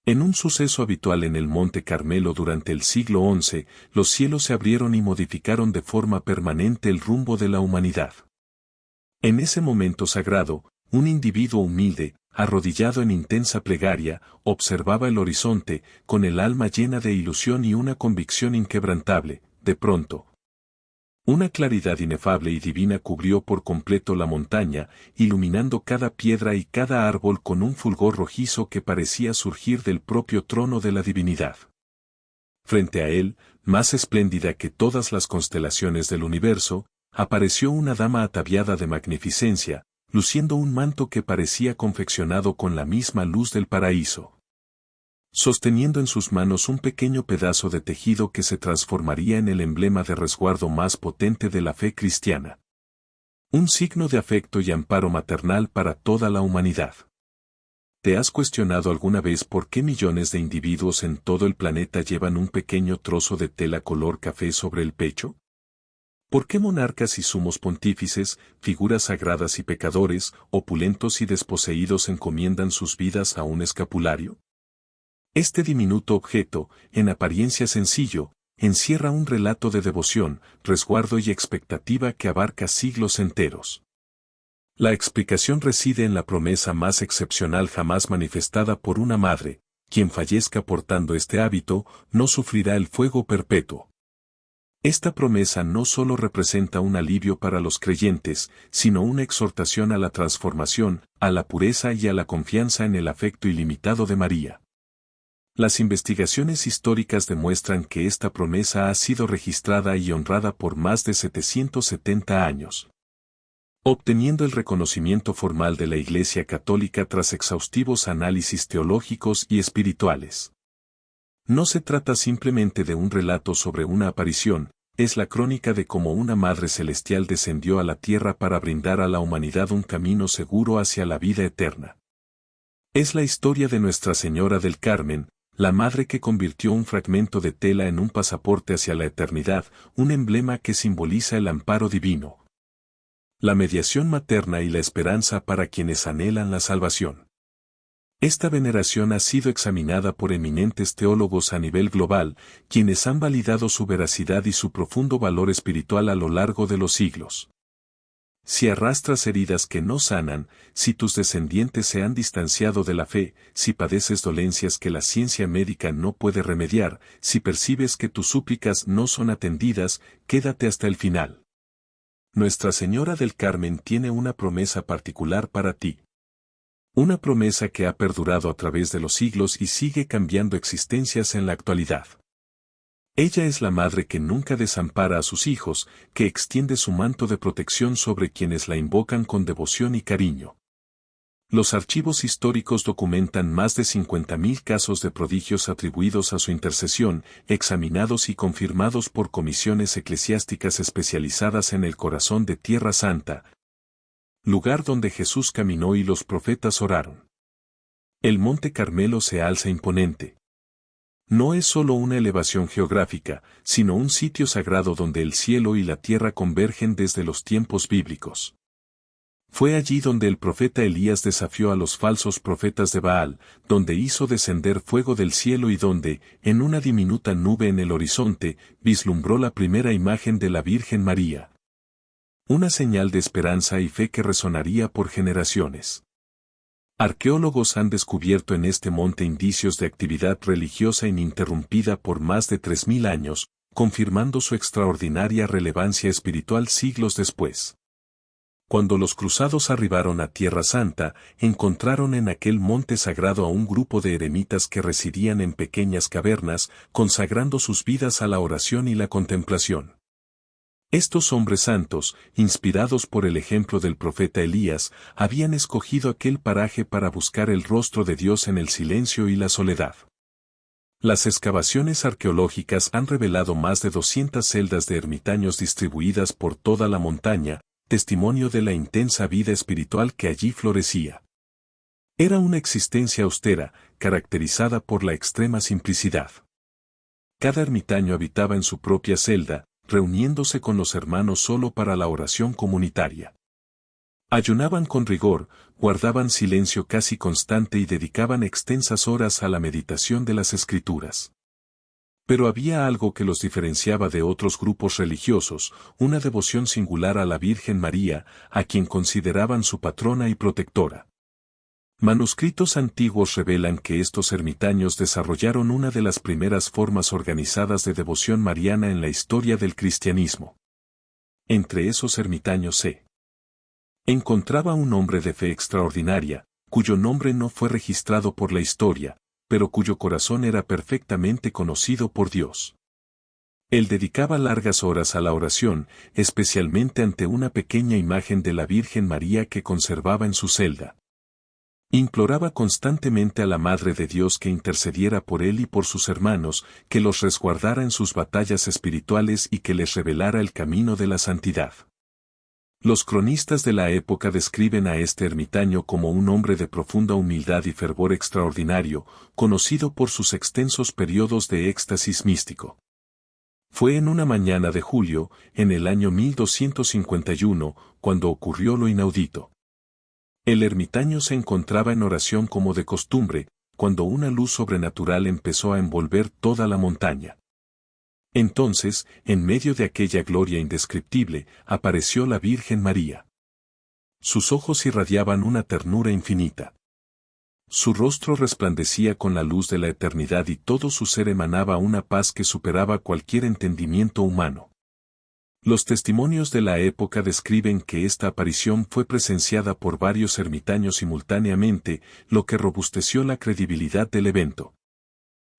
En un suceso habitual en el Monte Carmelo durante el siglo XI, los cielos se abrieron y modificaron de forma permanente el rumbo de la humanidad. En ese momento sagrado, un individuo humilde, arrodillado en intensa plegaria, observaba el horizonte, con el alma llena de ilusión y una convicción inquebrantable. De pronto, una claridad inefable y divina cubrió por completo la montaña, iluminando cada piedra y cada árbol con un fulgor rojizo que parecía surgir del propio trono de la divinidad. Frente a él, más espléndida que todas las constelaciones del universo, apareció una dama ataviada de magnificencia, luciendo un manto que parecía confeccionado con la misma luz del paraíso. Sosteniendo en sus manos un pequeño pedazo de tejido que se transformaría en el emblema de resguardo más potente de la fe cristiana. Un signo de afecto y amparo maternal para toda la humanidad. ¿Te has cuestionado alguna vez por qué millones de individuos en todo el planeta llevan un pequeño trozo de tela color café sobre el pecho? ¿Por qué monarcas y sumos pontífices, figuras sagradas y pecadores, opulentos y desposeídos encomiendan sus vidas a un escapulario? Este diminuto objeto, en apariencia sencillo, encierra un relato de devoción, resguardo y expectativa que abarca siglos enteros. La explicación reside en la promesa más excepcional jamás manifestada por una madre: quien fallezca portando este hábito, no sufrirá el fuego perpetuo. Esta promesa no solo representa un alivio para los creyentes, sino una exhortación a la transformación, a la pureza y a la confianza en el afecto ilimitado de María. Las investigaciones históricas demuestran que esta promesa ha sido registrada y honrada por más de 770 años. Obteniendo el reconocimiento formal de la Iglesia Católica tras exhaustivos análisis teológicos y espirituales. No se trata simplemente de un relato sobre una aparición, es la crónica de cómo una Madre Celestial descendió a la tierra para brindar a la humanidad un camino seguro hacia la vida eterna. Es la historia de Nuestra Señora del Carmen, la madre que convirtió un fragmento de tela en un pasaporte hacia la eternidad, un emblema que simboliza el amparo divino, la mediación materna y la esperanza para quienes anhelan la salvación. Esta veneración ha sido examinada por eminentes teólogos a nivel global, quienes han validado su veracidad y su profundo valor espiritual a lo largo de los siglos. Si arrastras heridas que no sanan, si tus descendientes se han distanciado de la fe, si padeces dolencias que la ciencia médica no puede remediar, si percibes que tus súplicas no son atendidas, quédate hasta el final. Nuestra Señora del Carmen tiene una promesa particular para ti. Una promesa que ha perdurado a través de los siglos y sigue cambiando existencias en la actualidad. Ella es la madre que nunca desampara a sus hijos, que extiende su manto de protección sobre quienes la invocan con devoción y cariño. Los archivos históricos documentan más de 50.000 casos de prodigios atribuidos a su intercesión, examinados y confirmados por comisiones eclesiásticas especializadas en el corazón de Tierra Santa, lugar donde Jesús caminó y los profetas oraron. El Monte Carmelo se alza imponente. No es solo una elevación geográfica, sino un sitio sagrado donde el cielo y la tierra convergen desde los tiempos bíblicos. Fue allí donde el profeta Elías desafió a los falsos profetas de Baal, donde hizo descender fuego del cielo y donde, en una diminuta nube en el horizonte, vislumbró la primera imagen de la Virgen María. Una señal de esperanza y fe que resonaría por generaciones. Arqueólogos han descubierto en este monte indicios de actividad religiosa ininterrumpida por más de 3.000 años, confirmando su extraordinaria relevancia espiritual siglos después. Cuando los cruzados arribaron a Tierra Santa, encontraron en aquel monte sagrado a un grupo de eremitas que residían en pequeñas cavernas, consagrando sus vidas a la oración y la contemplación. Estos hombres santos, inspirados por el ejemplo del profeta Elías, habían escogido aquel paraje para buscar el rostro de Dios en el silencio y la soledad. Las excavaciones arqueológicas han revelado más de 200 celdas de ermitaños distribuidas por toda la montaña, testimonio de la intensa vida espiritual que allí florecía. Era una existencia austera, caracterizada por la extrema simplicidad. Cada ermitaño habitaba en su propia celda, reuniéndose con los hermanos solo para la oración comunitaria. Ayunaban con rigor, guardaban silencio casi constante y dedicaban extensas horas a la meditación de las Escrituras. Pero había algo que los diferenciaba de otros grupos religiosos, una devoción singular a la Virgen María, a quien consideraban su patrona y protectora. Manuscritos antiguos revelan que estos ermitaños desarrollaron una de las primeras formas organizadas de devoción mariana en la historia del cristianismo. Entre esos ermitaños se encontraba un hombre de fe extraordinaria, cuyo nombre no fue registrado por la historia, pero cuyo corazón era perfectamente conocido por Dios. Él dedicaba largas horas a la oración, especialmente ante una pequeña imagen de la Virgen María que conservaba en su celda. Imploraba constantemente a la Madre de Dios que intercediera por él y por sus hermanos, que los resguardara en sus batallas espirituales y que les revelara el camino de la santidad. Los cronistas de la época describen a este ermitaño como un hombre de profunda humildad y fervor extraordinario, conocido por sus extensos periodos de éxtasis místico. Fue en una mañana de julio, en el año 1251, cuando ocurrió lo inaudito. El ermitaño se encontraba en oración como de costumbre, cuando una luz sobrenatural empezó a envolver toda la montaña. Entonces, en medio de aquella gloria indescriptible, apareció la Virgen María. Sus ojos irradiaban una ternura infinita. Su rostro resplandecía con la luz de la eternidad y todo su ser emanaba una paz que superaba cualquier entendimiento humano. Los testimonios de la época describen que esta aparición fue presenciada por varios ermitaños simultáneamente, lo que robusteció la credibilidad del evento.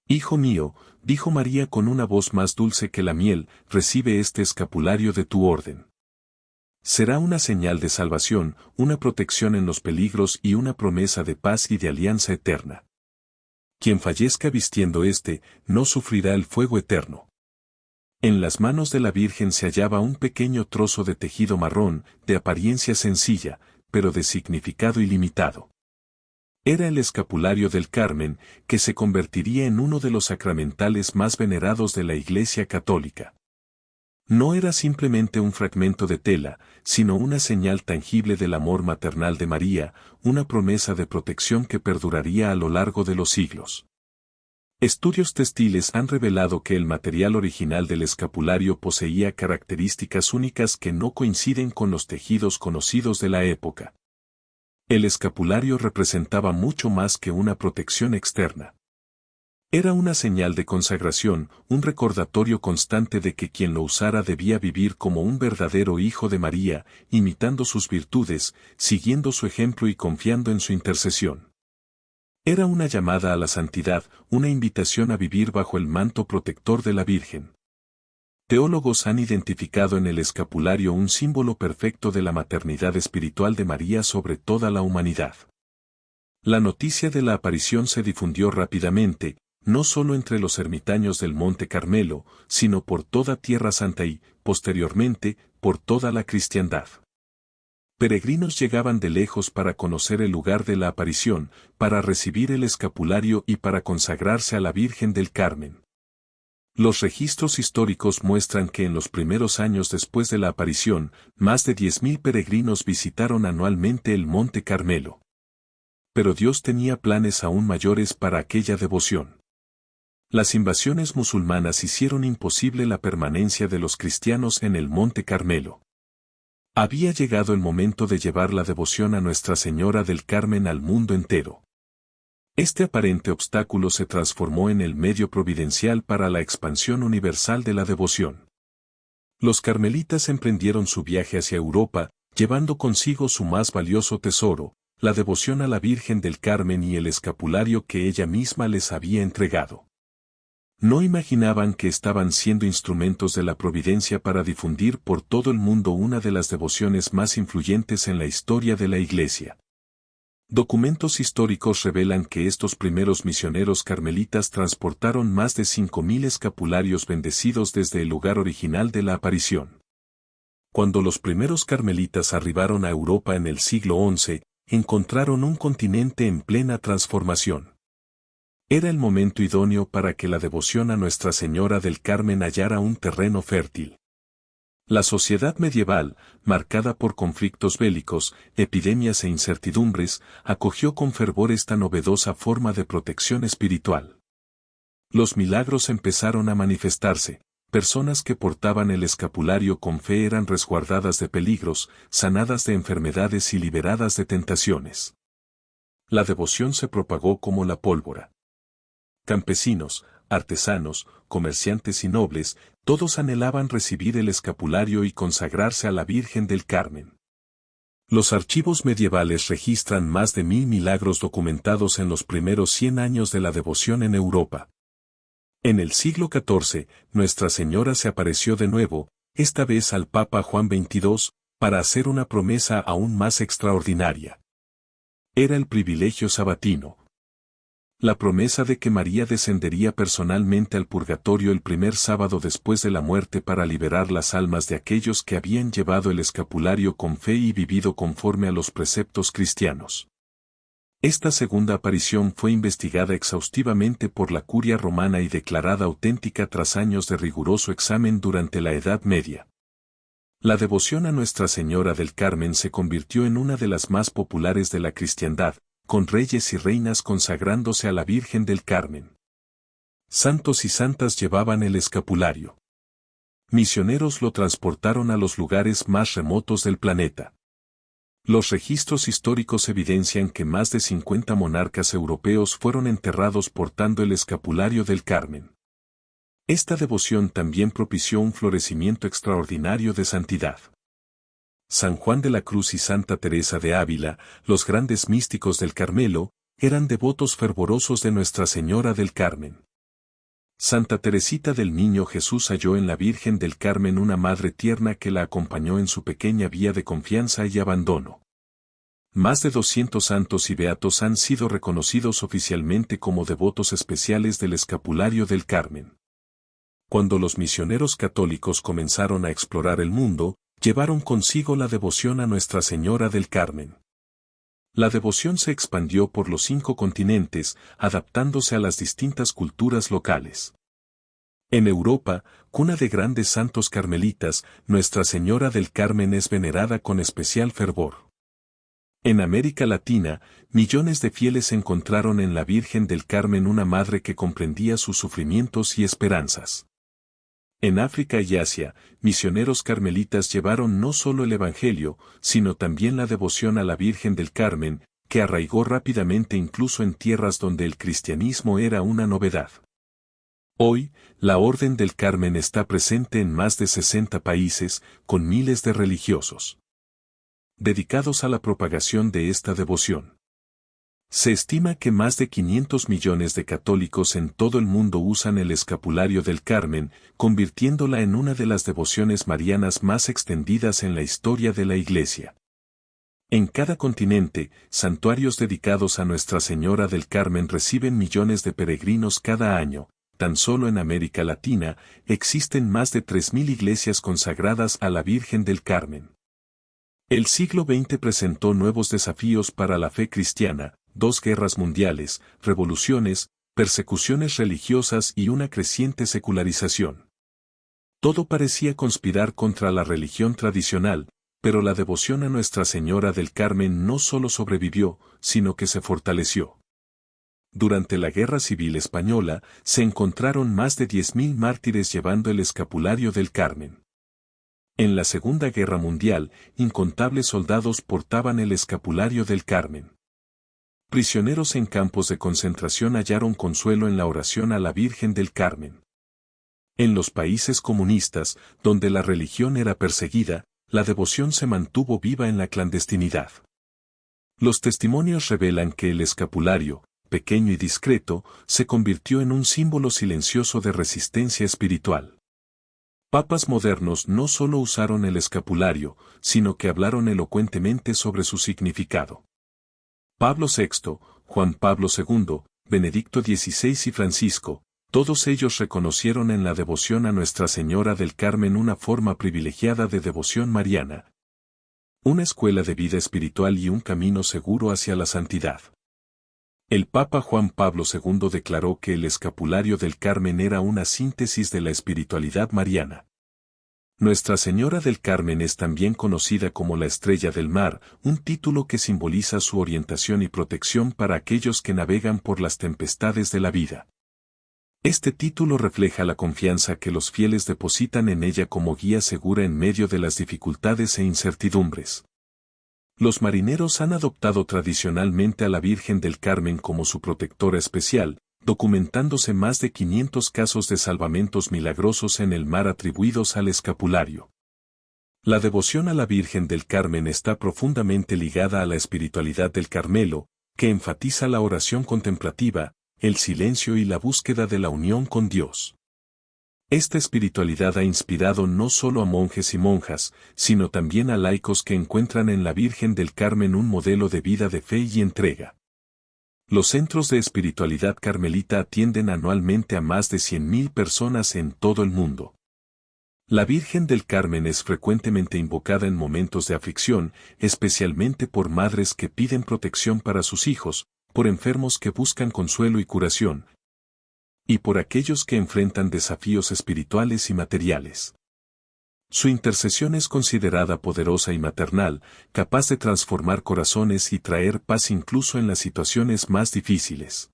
«Hijo mío», dijo María con una voz más dulce que la miel, «recibe este escapulario de tu orden. Será una señal de salvación, una protección en los peligros y una promesa de paz y de alianza eterna. Quien fallezca vistiendo no sufrirá el fuego eterno». En las manos de la Virgen se hallaba un pequeño trozo de tejido marrón, de apariencia sencilla, pero de significado ilimitado. Era el escapulario del Carmen, que se convertiría en uno de los sacramentales más venerados de la Iglesia Católica. No era simplemente un fragmento de tela, sino una señal tangible del amor maternal de María, una promesa de protección que perduraría a lo largo de los siglos. Estudios textiles han revelado que el material original del escapulario poseía características únicas que no coinciden con los tejidos conocidos de la época. El escapulario representaba mucho más que una protección externa. Era una señal de consagración, un recordatorio constante de que quien lo usara debía vivir como un verdadero hijo de María, imitando sus virtudes, siguiendo su ejemplo y confiando en su intercesión. Era una llamada a la santidad, una invitación a vivir bajo el manto protector de la Virgen. Teólogos han identificado en el escapulario un símbolo perfecto de la maternidad espiritual de María sobre toda la humanidad. La noticia de la aparición se difundió rápidamente, no solo entre los ermitaños del Monte Carmelo, sino por toda Tierra Santa y, posteriormente, por toda la cristiandad. Peregrinos llegaban de lejos para conocer el lugar de la aparición, para recibir el escapulario y para consagrarse a la Virgen del Carmen. Los registros históricos muestran que en los primeros años después de la aparición, más de 10.000 peregrinos visitaron anualmente el Monte Carmelo. Pero Dios tenía planes aún mayores para aquella devoción. Las invasiones musulmanas hicieron imposible la permanencia de los cristianos en el Monte Carmelo. Había llegado el momento de llevar la devoción a Nuestra Señora del Carmen al mundo entero. Este aparente obstáculo se transformó en el medio providencial para la expansión universal de la devoción. Los carmelitas emprendieron su viaje hacia Europa, llevando consigo su más valioso tesoro, la devoción a la Virgen del Carmen y el escapulario que ella misma les había entregado. No imaginaban que estaban siendo instrumentos de la providencia para difundir por todo el mundo una de las devociones más influyentes en la historia de la Iglesia. Documentos históricos revelan que estos primeros misioneros carmelitas transportaron más de 5.000 escapularios bendecidos desde el lugar original de la aparición. Cuando los primeros carmelitas arribaron a Europa en el siglo XI, encontraron un continente en plena transformación. Era el momento idóneo para que la devoción a Nuestra Señora del Carmen hallara un terreno fértil. La sociedad medieval, marcada por conflictos bélicos, epidemias e incertidumbres, acogió con fervor esta novedosa forma de protección espiritual. Los milagros empezaron a manifestarse. Personas que portaban el escapulario con fe eran resguardadas de peligros, sanadas de enfermedades y liberadas de tentaciones. La devoción se propagó como la pólvora. Campesinos, artesanos, comerciantes y nobles, todos anhelaban recibir el escapulario y consagrarse a la Virgen del Carmen. Los archivos medievales registran más de 1000 milagros documentados en los primeros 100 años de la devoción en Europa. En el siglo XIV, Nuestra Señora se apareció de nuevo, esta vez al Papa Juan XXII, para hacer una promesa aún más extraordinaria. Era el privilegio sabatino. La promesa de que María descendería personalmente al purgatorio el primer sábado después de la muerte para liberar las almas de aquellos que habían llevado el escapulario con fe y vivido conforme a los preceptos cristianos. Esta segunda aparición fue investigada exhaustivamente por la curia romana y declarada auténtica tras años de riguroso examen durante la Edad Media. La devoción a Nuestra Señora del Carmen se convirtió en una de las más populares de la cristiandad, con reyes y reinas consagrándose a la Virgen del Carmen. Santos y santas llevaban el escapulario. Misioneros lo transportaron a los lugares más remotos del planeta. Los registros históricos evidencian que más de 50 monarcas europeos fueron enterrados portando el escapulario del Carmen. Esta devoción también propició un florecimiento extraordinario de santidad. San Juan de la Cruz y Santa Teresa de Ávila, los grandes místicos del Carmelo, eran devotos fervorosos de Nuestra Señora del Carmen. Santa Teresita del Niño Jesús halló en la Virgen del Carmen una madre tierna que la acompañó en su pequeña vía de confianza y abandono. Más de 200 santos y beatos han sido reconocidos oficialmente como devotos especiales del escapulario del Carmen. Cuando los misioneros católicos comenzaron a explorar el mundo, llevaron consigo la devoción a Nuestra Señora del Carmen. La devoción se expandió por los 5 continentes, adaptándose a las distintas culturas locales. En Europa, cuna de grandes santos carmelitas, Nuestra Señora del Carmen es venerada con especial fervor. En América Latina, millones de fieles encontraron en la Virgen del Carmen una madre que comprendía sus sufrimientos y esperanzas. En África y Asia, misioneros carmelitas llevaron no solo el Evangelio, sino también la devoción a la Virgen del Carmen, que arraigó rápidamente incluso en tierras donde el cristianismo era una novedad. Hoy, la Orden del Carmen está presente en más de 60 países, con miles de religiosos dedicados a la propagación de esta devoción. Se estima que más de 500 millones de católicos en todo el mundo usan el escapulario del Carmen, convirtiéndola en una de las devociones marianas más extendidas en la historia de la Iglesia. En cada continente, santuarios dedicados a Nuestra Señora del Carmen reciben millones de peregrinos cada año. Tan solo en América Latina, existen más de 3000 iglesias consagradas a la Virgen del Carmen. El siglo XX presentó nuevos desafíos para la fe cristiana: 2 guerras mundiales, revoluciones, persecuciones religiosas y una creciente secularización. Todo parecía conspirar contra la religión tradicional, pero la devoción a Nuestra Señora del Carmen no solo sobrevivió, sino que se fortaleció. Durante la Guerra Civil Española, se encontraron más de 10.000 mártires llevando el escapulario del Carmen. En la Segunda Guerra Mundial, incontables soldados portaban el escapulario del Carmen. Prisioneros en campos de concentración hallaron consuelo en la oración a la Virgen del Carmen. En los países comunistas, donde la religión era perseguida, la devoción se mantuvo viva en la clandestinidad. Los testimonios revelan que el escapulario, pequeño y discreto, se convirtió en un símbolo silencioso de resistencia espiritual. Papas modernos no solo usaron el escapulario, sino que hablaron elocuentemente sobre su significado. Pablo VI, Juan Pablo II, Benedicto XVI y Francisco, todos ellos reconocieron en la devoción a Nuestra Señora del Carmen una forma privilegiada de devoción mariana. Una escuela de vida espiritual y un camino seguro hacia la santidad. El Papa Juan Pablo II declaró que el escapulario del Carmen era una síntesis de la espiritualidad mariana. Nuestra Señora del Carmen es también conocida como la Estrella del Mar, un título que simboliza su orientación y protección para aquellos que navegan por las tempestades de la vida. Este título refleja la confianza que los fieles depositan en ella como guía segura en medio de las dificultades e incertidumbres. Los marineros han adoptado tradicionalmente a la Virgen del Carmen como su protectora especial, documentándose más de 500 casos de salvamentos milagrosos en el mar atribuidos al escapulario. La devoción a la Virgen del Carmen está profundamente ligada a la espiritualidad del Carmelo, que enfatiza la oración contemplativa, el silencio y la búsqueda de la unión con Dios. Esta espiritualidad ha inspirado no solo a monjes y monjas, sino también a laicos que encuentran en la Virgen del Carmen un modelo de vida de fe y entrega. Los centros de espiritualidad carmelita atienden anualmente a más de 100.000 personas en todo el mundo. La Virgen del Carmen es frecuentemente invocada en momentos de aflicción, especialmente por madres que piden protección para sus hijos, por enfermos que buscan consuelo y curación, y por aquellos que enfrentan desafíos espirituales y materiales. Su intercesión es considerada poderosa y maternal, capaz de transformar corazones y traer paz incluso en las situaciones más difíciles.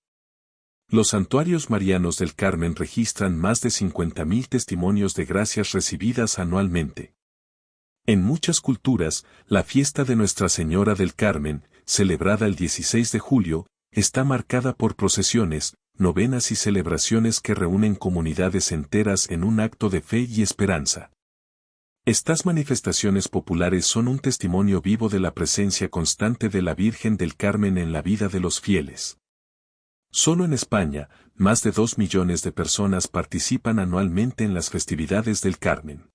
Los santuarios marianos del Carmen registran más de 50.000 testimonios de gracias recibidas anualmente. En muchas culturas, la fiesta de Nuestra Señora del Carmen, celebrada el 16 de julio, está marcada por procesiones, novenas y celebraciones que reúnen comunidades enteras en un acto de fe y esperanza. Estas manifestaciones populares son un testimonio vivo de la presencia constante de la Virgen del Carmen en la vida de los fieles. Solo en España, más de 2 millones de personas participan anualmente en las festividades del Carmen.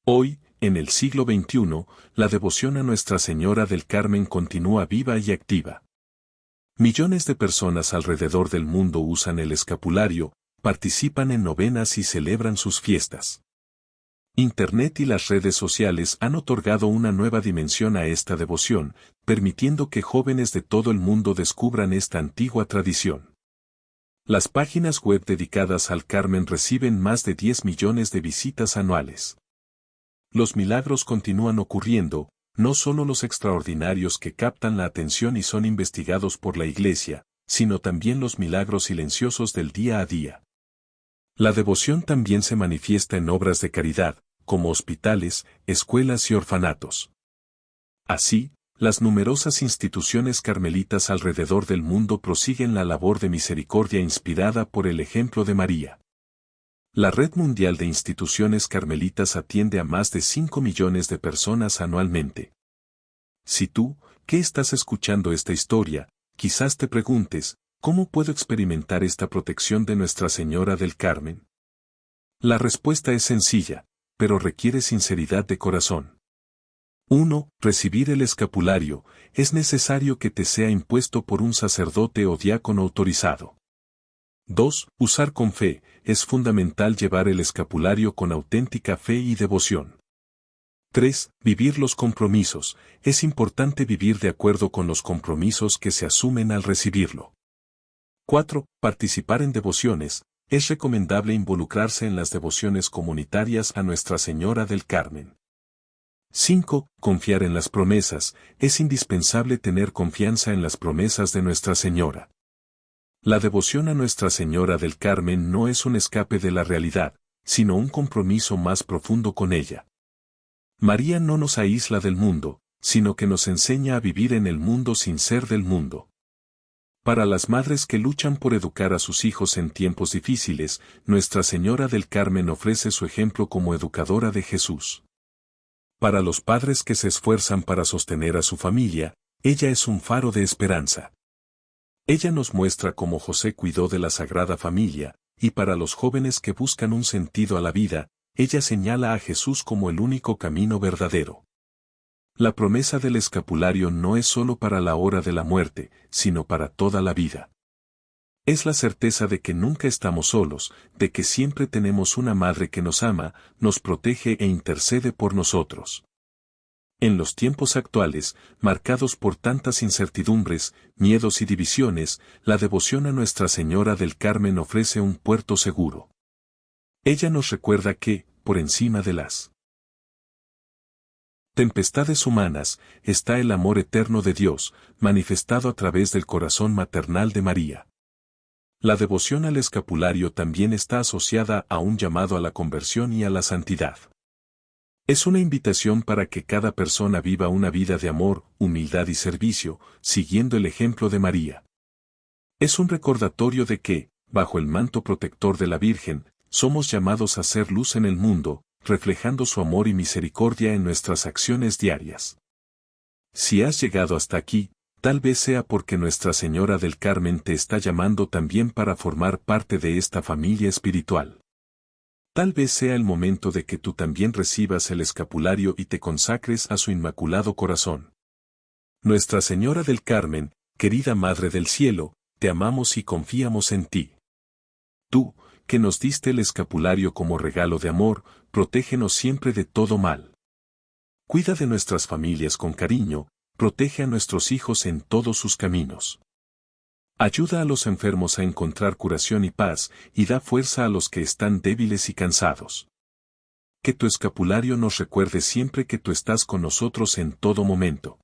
Hoy, en el siglo XXI, la devoción a Nuestra Señora del Carmen continúa viva y activa. Millones de personas alrededor del mundo usan el escapulario, participan en novenas y celebran sus fiestas. Internet y las redes sociales han otorgado una nueva dimensión a esta devoción, permitiendo que jóvenes de todo el mundo descubran esta antigua tradición. Las páginas web dedicadas al Carmen reciben más de 10 millones de visitas anuales. Los milagros continúan ocurriendo, no solo los extraordinarios que captan la atención y son investigados por la Iglesia, sino también los milagros silenciosos del día a día. La devoción también se manifiesta en obras de caridad, como hospitales, escuelas y orfanatos. Así, las numerosas instituciones carmelitas alrededor del mundo prosiguen la labor de misericordia inspirada por el ejemplo de María. La Red Mundial de Instituciones Carmelitas atiende a más de 5 millones de personas anualmente. Si tú, que estás escuchando esta historia, quizás te preguntes, ¿cómo puedo experimentar esta protección de Nuestra Señora del Carmen? La respuesta es sencilla, pero requiere sinceridad de corazón. 1. Recibir el escapulario. Es necesario que te sea impuesto por un sacerdote o diácono autorizado. 2. Usar con fe. Es fundamental llevar el escapulario con auténtica fe y devoción. 3. Vivir los compromisos. Es importante vivir de acuerdo con los compromisos que se asumen al recibirlo. 4. Participar en devociones. Es recomendable involucrarse en las devociones comunitarias a Nuestra Señora del Carmen. 5. Confiar en las promesas. Es indispensable tener confianza en las promesas de Nuestra Señora. La devoción a Nuestra Señora del Carmen no es un escape de la realidad, sino un compromiso más profundo con ella. María no nos aísla del mundo, sino que nos enseña a vivir en el mundo sin ser del mundo. Para las madres que luchan por educar a sus hijos en tiempos difíciles, Nuestra Señora del Carmen ofrece su ejemplo como educadora de Jesús. Para los padres que se esfuerzan para sostener a su familia, ella es un faro de esperanza. Ella nos muestra cómo José cuidó de la Sagrada Familia, y para los jóvenes que buscan un sentido a la vida, ella señala a Jesús como el único camino verdadero. La promesa del escapulario no es solo para la hora de la muerte, sino para toda la vida. Es la certeza de que nunca estamos solos, de que siempre tenemos una madre que nos ama, nos protege e intercede por nosotros. En los tiempos actuales, marcados por tantas incertidumbres, miedos y divisiones, la devoción a Nuestra Señora del Carmen ofrece un puerto seguro. Ella nos recuerda que, por encima de las Tempestades humanas, está el amor eterno de Dios, manifestado a través del corazón maternal de María. La devoción al escapulario también está asociada a un llamado a la conversión y a la santidad. Es una invitación para que cada persona viva una vida de amor, humildad y servicio, siguiendo el ejemplo de María. Es un recordatorio de que, bajo el manto protector de la Virgen, somos llamados a ser luz en el mundo, reflejando su amor y misericordia en nuestras acciones diarias. Si has llegado hasta aquí, tal vez sea porque Nuestra Señora del Carmen te está llamando también para formar parte de esta familia espiritual. Tal vez sea el momento de que tú también recibas el escapulario y te consagres a su Inmaculado Corazón. Nuestra Señora del Carmen, querida Madre del Cielo, te amamos y confiamos en ti. Tú, que nos diste el escapulario como regalo de amor, protégenos siempre de todo mal. Cuida de nuestras familias con cariño, protege a nuestros hijos en todos sus caminos. Ayuda a los enfermos a encontrar curación y paz, y da fuerza a los que están débiles y cansados. Que tu escapulario nos recuerde siempre que tú estás con nosotros en todo momento.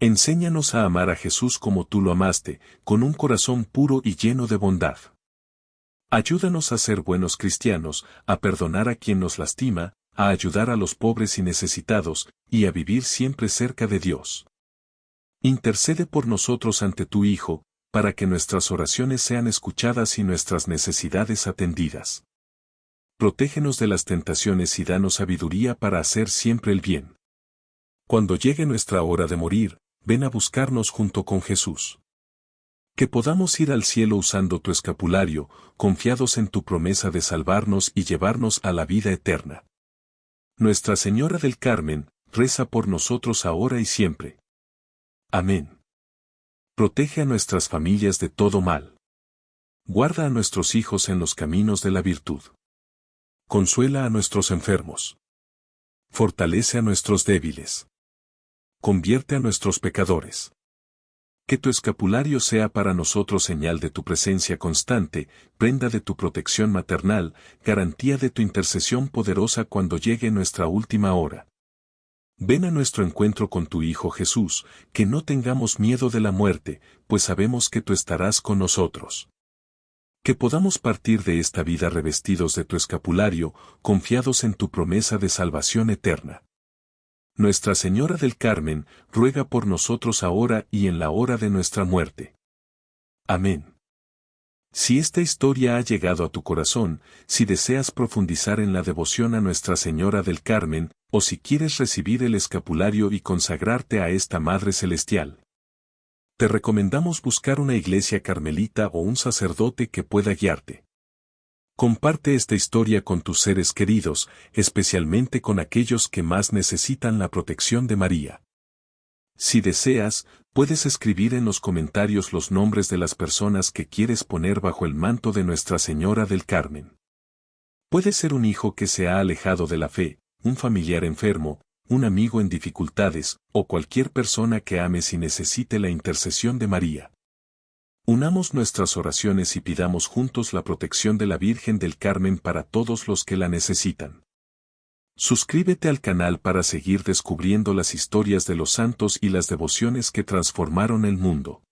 Enséñanos a amar a Jesús como tú lo amaste, con un corazón puro y lleno de bondad. Ayúdanos a ser buenos cristianos, a perdonar a quien nos lastima, a ayudar a los pobres y necesitados, y a vivir siempre cerca de Dios. Intercede por nosotros ante tu Hijo, para que nuestras oraciones sean escuchadas y nuestras necesidades atendidas. Protégenos de las tentaciones y danos sabiduría para hacer siempre el bien. Cuando llegue nuestra hora de morir, ven a buscarnos junto con Jesús. Que podamos ir al cielo usando tu escapulario, confiados en tu promesa de salvarnos y llevarnos a la vida eterna. Nuestra Señora del Carmen, reza por nosotros ahora y siempre. Amén. Protege a nuestras familias de todo mal. Guarda a nuestros hijos en los caminos de la virtud. Consuela a nuestros enfermos. Fortalece a nuestros débiles. Convierte a nuestros pecadores. Que tu escapulario sea para nosotros señal de tu presencia constante, prenda de tu protección maternal, garantía de tu intercesión poderosa cuando llegue nuestra última hora. Ven a nuestro encuentro con tu Hijo Jesús, que no tengamos miedo de la muerte, pues sabemos que tú estarás con nosotros. Que podamos partir de esta vida revestidos de tu escapulario, confiados en tu promesa de salvación eterna. Nuestra Señora del Carmen, ruega por nosotros ahora y en la hora de nuestra muerte. Amén. Si esta historia ha llegado a tu corazón, si deseas profundizar en la devoción a Nuestra Señora del Carmen, o si quieres recibir el escapulario y consagrarte a esta Madre Celestial, te recomendamos buscar una iglesia carmelita o un sacerdote que pueda guiarte. Comparte esta historia con tus seres queridos, especialmente con aquellos que más necesitan la protección de María. Si deseas, puedes escribir en los comentarios los nombres de las personas que quieres poner bajo el manto de Nuestra Señora del Carmen. Puede ser un hijo que se ha alejado de la fe, un familiar enfermo, un amigo en dificultades, o cualquier persona que ames y necesite la intercesión de María. Unamos nuestras oraciones y pidamos juntos la protección de la Virgen del Carmen para todos los que la necesitan. Suscríbete al canal para seguir descubriendo las historias de los santos y las devociones que transformaron el mundo.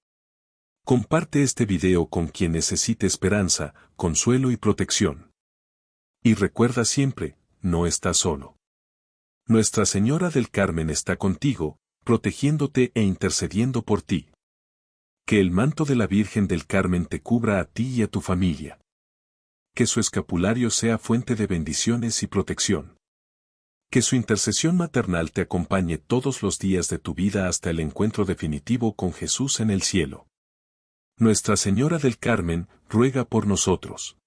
Comparte este video con quien necesite esperanza, consuelo y protección. Y recuerda siempre, no estás solo. Nuestra Señora del Carmen está contigo, protegiéndote e intercediendo por ti. Que el manto de la Virgen del Carmen te cubra a ti y a tu familia. Que su escapulario sea fuente de bendiciones y protección. Que su intercesión maternal te acompañe todos los días de tu vida hasta el encuentro definitivo con Jesús en el cielo. Nuestra Señora del Carmen, ruega por nosotros.